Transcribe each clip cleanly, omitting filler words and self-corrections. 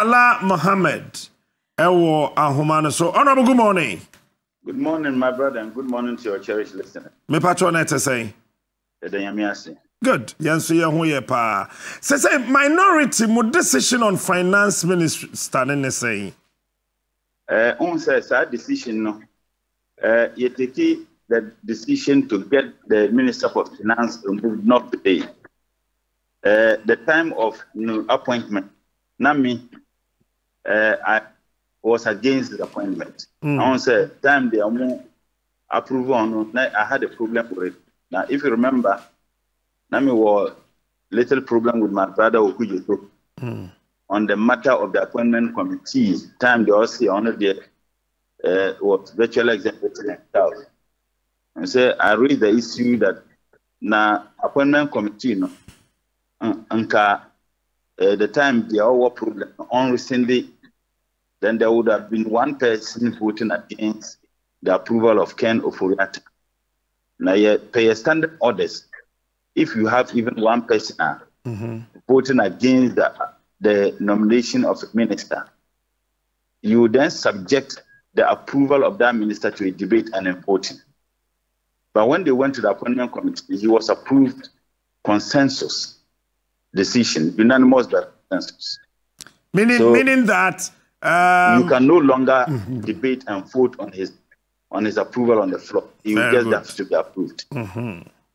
Murtala Muhammed. Ewo ahumano. So, honorable, good morning. Good morning, my brother, and good morning to your cherished listener. Me patron to say. Good. Yansu yahuye pa. Say minority mo decision on finance ministry standing saying. On says that decision no. You take the decision to get the Minister for Finance removed not today. The time of appointment. Nami, I was against the appointment. I say time they are more approval on. I had a problem with it. Now, if you remember, Nami was little problem with my brother Okujeto on the matter of the appointment committee. Time they also honored the was virtual executive house. And say I raised the issue that na appointment committee no the time the our problem on recently, then there would have been one person voting against the approval of Ken Oforiatta. Now you pay standard orders. If you have even one person voting against the nomination of a minister, you then subject the approval of that minister to a debate and a voting. But when they went to the appointment committee, he was approved consensus decision, unanimous consensus. Meaning that you can no longer debate and vote on his approval on the floor. He will just have to be approved.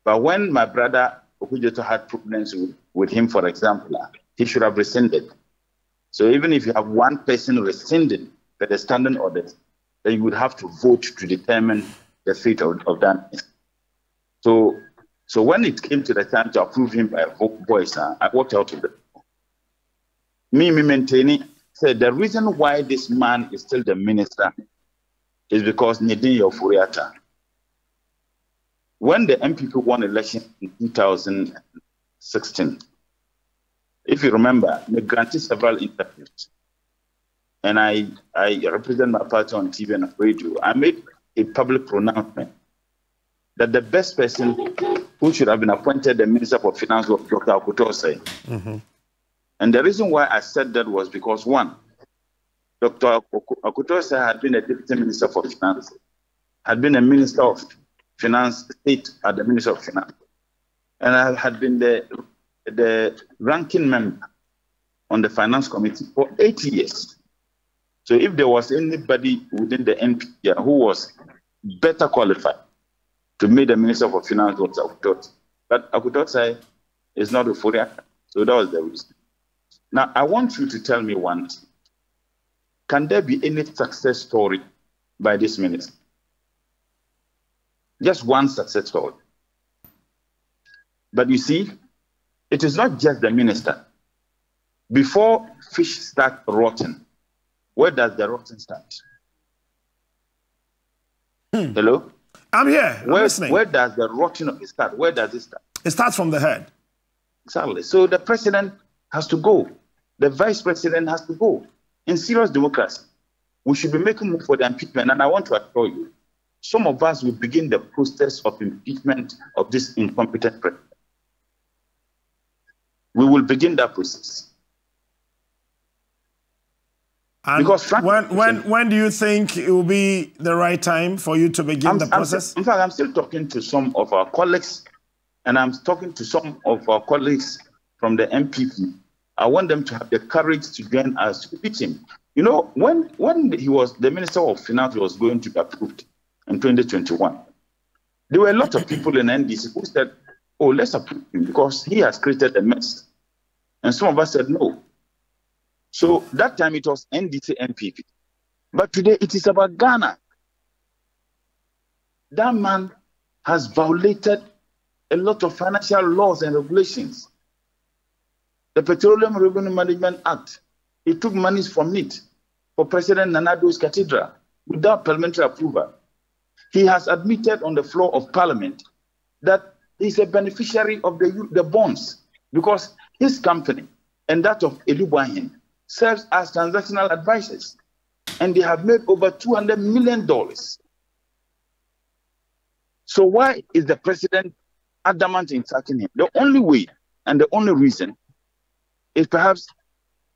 But when my brother Okujeto had problems with him, for example, he should have rescinded. So even if you have one person rescinded the standing orders, then you would have to vote to determine the fate of that. So when it came to the time to approve him by voice, I walked out of it. Me maintaining said the reason why this man is still the minister is because Nedin Oforiatta. When the MPP won election in 2016, if you remember, we granted several interviews. And I represent my party on TV and radio. I made a public pronouncement that the best person who should have been appointed the Minister for Finance was Dr. Akutose. And the reason why I said that was because, one, Dr. Akutose had been a Deputy Minister for Finance, had been a Minister of Finance, State at the Minister of Finance, and I had been the ranking member on the Finance Committee for 8 years. So if there was anybody within the NP who was better qualified to make the Minister for Finance, was Akutose. But Akutose is not a Oforiatta. So that was the reason. Now, I want you to tell me one thing. Can there be any success story by this minister? Just one success story. But you see, it is not just the minister. Before fish start rotting, where does the rotting start? Hello? I'm here. I'm listening. Where does the rotting of it start? Where does it start? It starts from the head. Exactly. So the president has to go. The vice president has to go. In serious democracy, we should be making move for the impeachment. And I want to assure you, some of us will begin the process of impeachment of this incompetent president. We will begin that process. And because when do you think it will be the right time for you to begin the process? In fact, I'm still talking to some of our colleagues, and I'm talking to some of our colleagues from the MPP. I want them to have the courage to join us to beat him. You know, when he was the Minister of Finance was going to be approved in 2021, there were a lot of people in NDC who said, oh, let's approve him because he has created a mess. And some of us said no. So that time it was NDC MPP. But today it is about Ghana. That man has violated a lot of financial laws and regulations. The Petroleum Revenue Management Act, he took monies from it for President Nanado's cathedral without parliamentary approval. He has admitted on the floor of Parliament that he's a beneficiary of the bonds because his company and that of Elubuahin serves as transactional advisors, and they have made over $200 million. So why is the president adamant in sacking him? The only way and the only reason is perhaps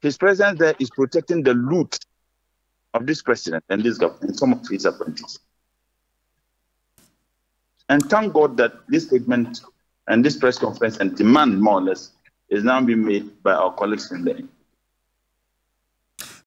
His presence there is protecting the loot of this president and this government and some of his appointees. And thank God that this statement and this press conference and demand, more or less, is now being made by our colleagues in the